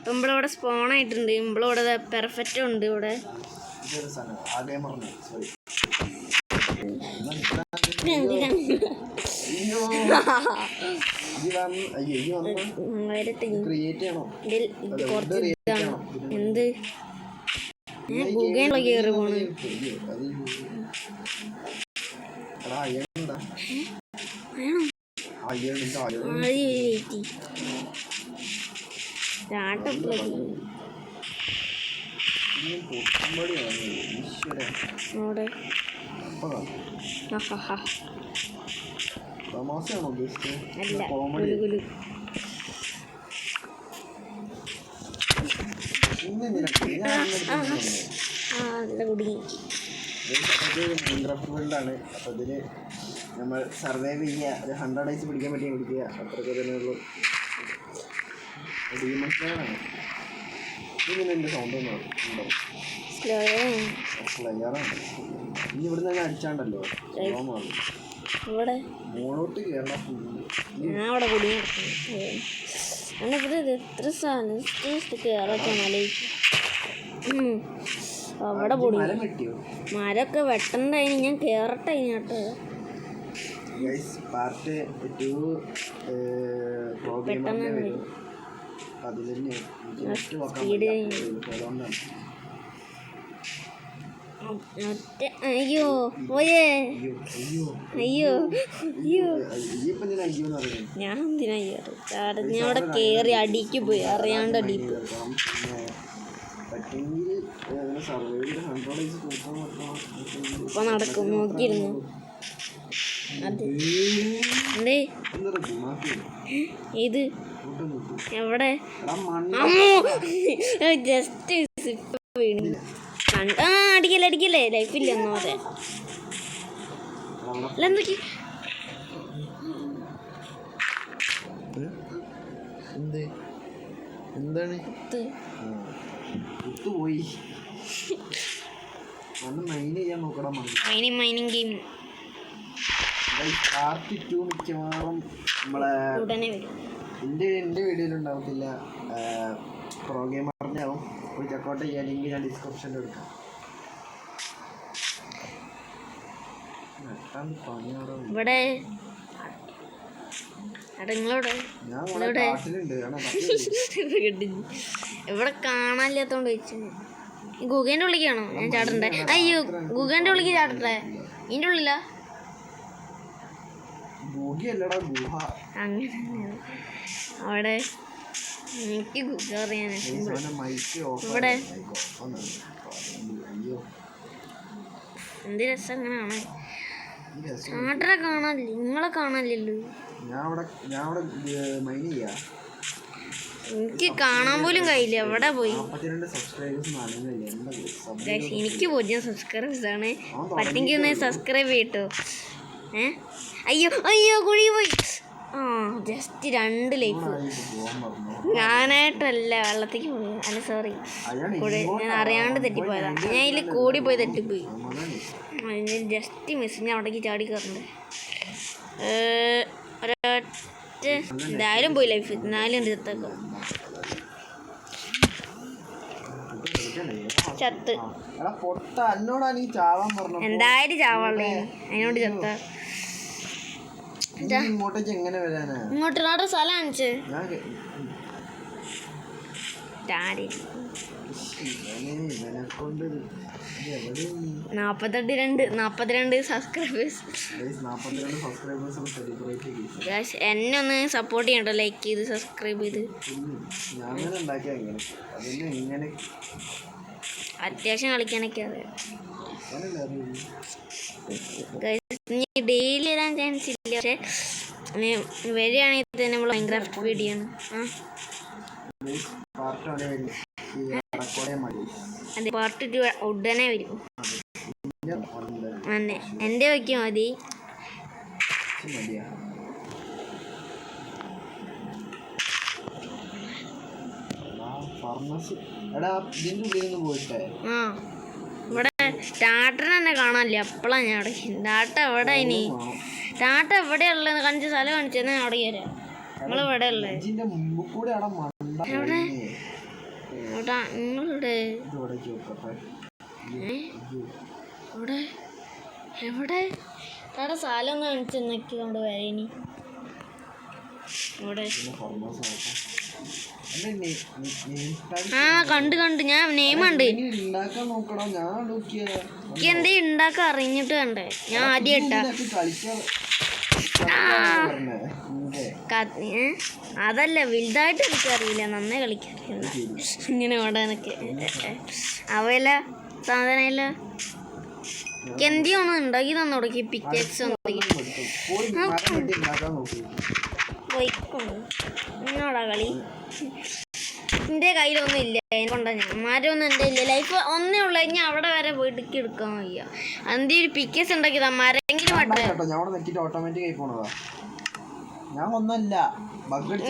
നമ്മളിവിടെ സ്പോണായിട്ടുണ്ട്. നമ്മളിവിടെ പെർഫെക്റ്റ് ഉണ്ട്. ഇവിടെ എന്ത് ഗുഗേനുള്ള കയറി പോണ്. ാണ്. അപ്പോൾ ഇതിൽ നമ്മൾ സർവൈവ് ചെയ്യുക, ഒരു 100 days പിടിക്കാൻ പറ്റിയ പിടിക്കുക, അത്രയൊക്കെ തന്നെ ഉള്ളൂ. ഡീമൺസാണ് ഇതിന് എൻ്റെ സൗണ്ട് ഒന്നും ഉണ്ടോ? ക്ലിയറാണ്. ഇനി ഇവിടുന്ന് തന്നെ അടിച്ചാണ്ടല്ലോ മോളോട്ട് കയറണം. അവിടെ പൊടി മരമൊക്കെ വെട്ടണ്ടായി. ഞാൻ കേറട്ടെ ഇതിനകത്ത്. അയ്യോ പോയേ, അയ്യോ അയ്യോ, ഞാൻ എന്തിനാ ഞാൻ അവിടെ കേറി അടിക്ക് പോയി, അറിയാണ്ട് അടിക്ക്. ഇപ്പൊ നടക്കും, നോക്കിയിരുന്നു. അത് എന്തേ ഇത് എവിടെ? ജസ്റ്റ് വീണു. അടിക്കല്ലേ അടിക്കല്ലേ, ലൈഫില്ല ഒന്നാമതെ. അല്ല എന്തൊക്കെ എന്താണ് പോയി മൈനിങ് ഗെയിം പാർട്ട് 2 മിക്കവാറും നമ്മളെ എൻ്റെ വീഡിയോയിലുണ്ടാവത്തില്ല, പ്രോ ഗെയിമറിൻ്റെ ആവും. ഒരു ചെക്കൗട്ട് ചെയ്യാൻ ലിങ്ക് ഞാൻ ഡിസ്ക്രിപ്ഷനിൽ എടുക്കാം. ഇവിടെ ഇവിടെ കാണാനില്ലാത്തോണ്ട് ചോദിച്ചു. ഗുഗേൻ്റെ ഉള്ളിക്കാണോ ഞാൻ ചാടണ്ടേ? അയ്യോ ഗുഗേൻ്റെ ഉള്ളിക്ക് ചാടട്ടെ. ഇതിൻ്റെ ഉള്ളിലാ അങ്ങനെ അവിടെ എനിക്ക് ഗുഗ അറിയാൻ. ഇവിടെ എന്ത് രസം അങ്ങനെയാണ്. ചാട്ടറെ കാണാനില്ല, നിങ്ങളെ കാണാനില്ലല്ലോ. എനിക്ക് കാണാൻ പോലും കഴിയില്ല. എവിടെ പോയി? എനിക്ക് 0 സബ്സ്ക്രൈബേഴ്സാണ്. പറ്റെങ്കിൽ ഒന്ന് സബ്സ്ക്രൈബ് ചെയ്യട്ടോ. അയ്യോ അയ്യോ കുഴി പോയി. Just 2 life. ഞാനായിട്ടല്ല വെള്ളത്തേക്ക് പോയി. അല്ല സോറി, ഞാൻ അറിയാണ്ട് തെറ്റിപ്പോയതാ. ഞാൻ ഇതിൽ കൂടി പോയി തെറ്റിപ്പോയി. Just miss. ഞാൻ അവിടേക്ക് ചാടി കയറണ്ടേ. ഒരൊറ്റ എന്തായാലും പോയി ലൈഫ്. എന്നാലും ചത്തേക്കാം. ചത്ത് എന്തായാലും ചാവാളേ, അതിനോട് ചത്ത. ഇങ്ങോട്ട് സ്ഥലം കാണിച്ച് 42 സബ്സ്ക്രൈബേഴ്സ്. എന്നെ ഒന്ന് സപ്പോർട്ട് ചെയ്യണ്ടോ, ലൈക്ക് ചെയ്ത് സബ്സ്ക്രൈബ് ചെയ്ത്. അത്യാവശ്യം കളിക്കാനൊക്കെ അറിയാം. ഡെയിലി വരാൻ ചാൻസ് ഇല്ല, പക്ഷെ വരികയാണെങ്കിൽ തന്നെ നമ്മൾ മൈൻക്രാഫ്റ്റ് വീഡിയോ ആണ്. അതെ, പാർട്ട് 2 ഉടനെ വരും. അതെ, എൻ്റെ വയ്ക്കും മതി. ഇവിടെ സ്റ്റാർട്ടർ തന്നെ കാണാനില്ല. അപ്പോഴാണ് ഞാൻ അവിടെ. ഡാട്ട എവിടെ? ഇനി ഡാട്ട എവിടെയുള്ളത്? കാണിച്ച സ്ഥലം കാണിച്ചു തന്നെ അവിടെ വരാം. നമ്മളിവിടെ ഉള്ളത് കൂടെ അവിടെ മണ്ട എവിടെ എവിടെ നിങ്ങളുടെ ഇവിടേക്ക് വെക്കട്ടെ. എവിടെ എവിടെ അവിടെ സ്ഥലം ഒന്ന് കാണിച്ച് നോക്കി കൊണ്ട് വരേനി ഇവിടെ. ആ കണ്ട് ഞാൻ നെയിം കണ്ട്. ഉണ്ടാക്കാൻ നോക്കടാ, ഞാൻ നോക്കിയ എനിക്ക് എന്തേ ഉണ്ടാക്കാൻ അറിഞ്ഞിട്ട് കണ്ടേ. ഞാൻ ആദ്യം ഇട്ടാ അതല്ല, വലുതായിട്ട് എനിക്കറിയില്ല, നന്നായി കളിക്കറിയില്ല ഇങ്ങനെ ഓടാനൊക്കെ. അവല സാധനമില്ല എനിക്ക് ഒന്ന് ഉണ്ടാക്കി തന്നു തുടങ്ങി. പിക്കേക്സ് പോയിക്കൊണ്ട് എന്നോടാ കളി. എൻ്റെ കയ്യിലൊന്നും ഇല്ല, കൊണ്ടാ ഞാൻ മരമൊന്നും എൻ്റെ ഇല്ല. ലൈഫ് ഒന്നേ ഉള്ളു, ഇനി അവിടെ വരെ പോയിട്ട് എടുക്കാൻ വയ്യ. അന്തി ഒരു പിക്കേസ് ഉണ്ടാക്കിയതാ, മരെങ്കിലും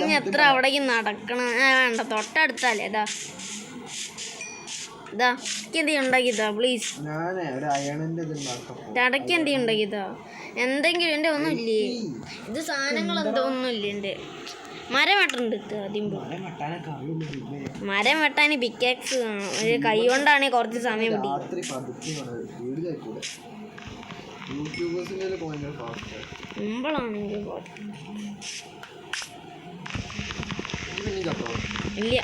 ഇനി എത്ര അവിടേക്ക് നടക്കണം. വേണ്ട, തൊട്ടടുത്തല്ലേ. ഇതാ എനിക്ക് എന്തെങ്കിലും ഉണ്ടാക്കിയതാ പ്ലീസ്. ഇടയ്ക്ക് എന്തെങ്കിലും ഉണ്ടാക്കിയതാ എന്തെങ്കിലും. എൻ്റെ ഒന്നും ഇല്ലേ, ഇത് സാധനങ്ങൾ എന്തോ ഒന്നും ഇല്ല. എൻ്റെ മരം വെട്ടുണ്ട്. ആദ്യം മരം വെട്ടാൻ പിക്കാക്സ് ഒരു കൈ കൊണ്ടാണെങ്കിൽ കുറച്ച് സമയം മുമ്പിളാണെങ്കിൽ ഇല്ല.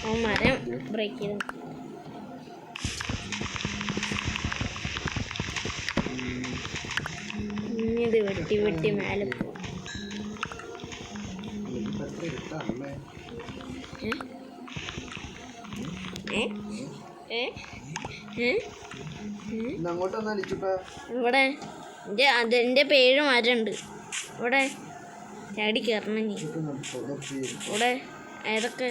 ഓ മരം ബ്രേക്ക് ചെയ്ത് ഇത് വെട്ടി മേലെ പോകും. ഇവിടെ എൻ്റെ പേര് മരമുണ്ട്. ഇവിടെ ചാടി കയറണം. ഇവിടെ ഏതൊക്കെ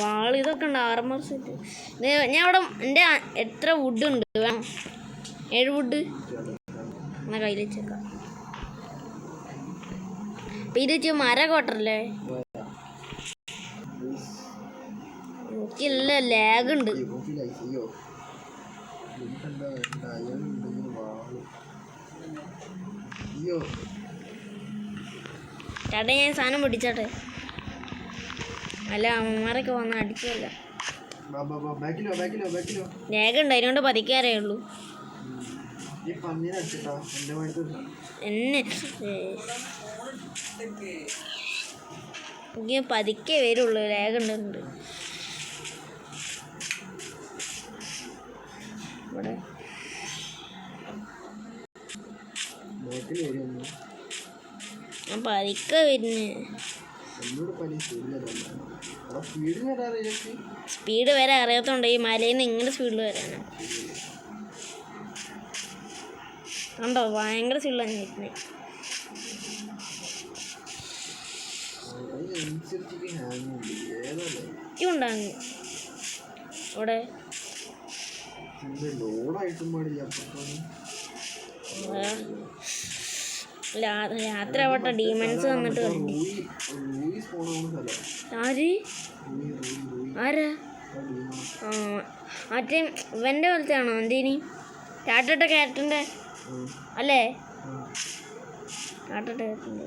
വാൾ ഇതൊക്കെ ഉണ്ട്. Armour set. ഞാൻ ഇവിടെ എൻ്റെ എത്ര വുഡ് ഉണ്ട് വേണം? 7 വുഡ് എന്നാൽ കയ്യിൽ വെച്ചേക്കാം. അപ്പം ഇത് വെച്ച് മരം കോട്ടറല്ലേ. എനിക്കില്ല ലാഗ് ഉണ്ട്. ചേട്ടാ ഞാൻ സാധനം പിടിച്ചോട്ടെ. അല്ല അമ്മമാരൊക്കെ വന്ന് അടിച്ചല്ല. ലാഗ് ഉണ്ട്, അതിനോണ്ട് പതിക്കാറേ ഉള്ളൂ. എന്നെ എനിക്ക് പതിക്കേ വരുള്ളൂ, ലാഗ് ഉണ്ട്. ഇവിടെ ഞാൻ പതിക്ക വരുന്നേ. സ്പീഡ് വരെ അറിയാത്തോണ്ട് ഈ മലയിൽ നിന്ന് ഇങ്ങനെ സ്പീഡിൽ വരാനാണ്. കണ്ടോ ഭയങ്കര സ്പീഡിലാണ് വരുന്നത്. ഉണ്ടാകും ഇവിടെ രാത്രി ആവട്ടെ. ഡീമൻസ് വന്നിട്ട് ആര് ആരാ? മറ്റേ ഇവൻ്റെ പോലത്തെ ആണോ എന്തേനി? ടാറ്റട്ട ക്യാരറ്റിൻ്റെ അല്ലേ? ടാറ്റട്ട ക്യാരറ്റിൻ്റെ.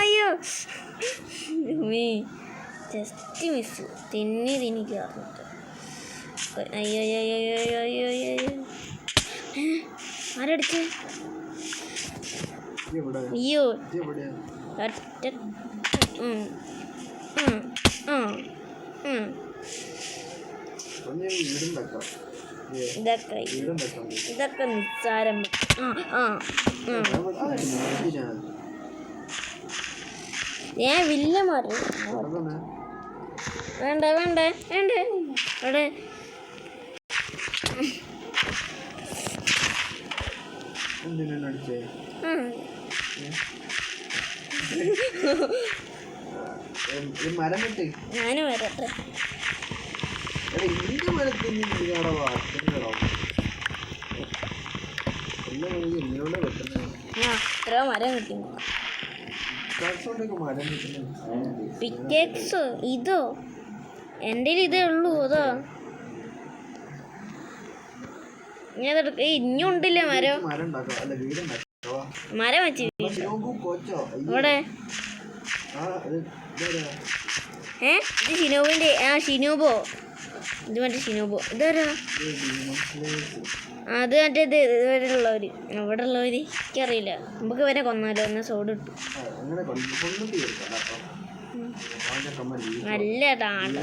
അയ്യോ ജസ്റ്റ് മിസ്. തിന്നി കയറിട്ട് അയ്യോ ആരടിച്ച്? അയ്യോ ഇതൊക്കെ നിസ്സാരം. ഞാൻ വില്ല മാറി. വേണ്ട അവിടെ ഞാനും വരട്ടെ. എത്ര മരം കിട്ടി? പിക്കേക്സ് ഇതോ എൻ്റെ ഇതേ ഉള്ളൂ. അതോ ഇനി അതെടുക്ക. ഇനിയും ഉണ്ടില്ലേ മരം? മരം വെച്ച് ഷിനോബു കോച്ചോ ഇവിടെ ആ ഇത് ഇതാരാ? ഇത് ഷിനോബിന്റെ ഷിനോബോ ഇത് മറ്റേ ഷിനോബോ ഇതാരാ അത് മറ്റേത് ഇവിടെ ഉള്ളവര് ഇവിടെ ഉള്ളവര് എനിക്കറിയില്ല നമുക്ക് ഇവരെ കൊന്നാലോ ഒന്ന് സോഡ് ഇട്ടു അങ്ങനെ കൊന്നു തീർക്കാം നല്ല താണ്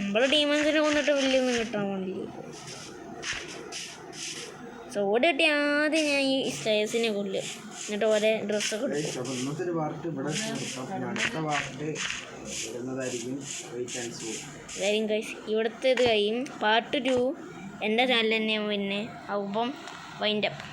നമ്മള് ഡീമൻസിനെ കൊന്നിട്ട് വലിയൊന്നും കിട്ടാൻ വേണ്ടില്ല സോഡ് കിട്ടി ആദ്യം ഞാൻ ഈ സ്റ്റേഴ്സിനെ കൊല്ലും എന്നിട്ട് ഓരോ ഡ്രസ്സൊക്കെ എടുക്കും. ഇന്നത്തെ ഒരു പാർട്ട് ഇവിടെ നിർത്താം. അടുത്ത പാർട്ട് വരുന്നതായിരിക്കും. കാര്യം ഗൈസ് ഇവിടുത്തെ ഇത് കഴിയും പാർട്ട് 2 എൻ്റെ ചാനൽ തന്നെ പിന്നെ അപ്പം വൈൻഡപ്പ്.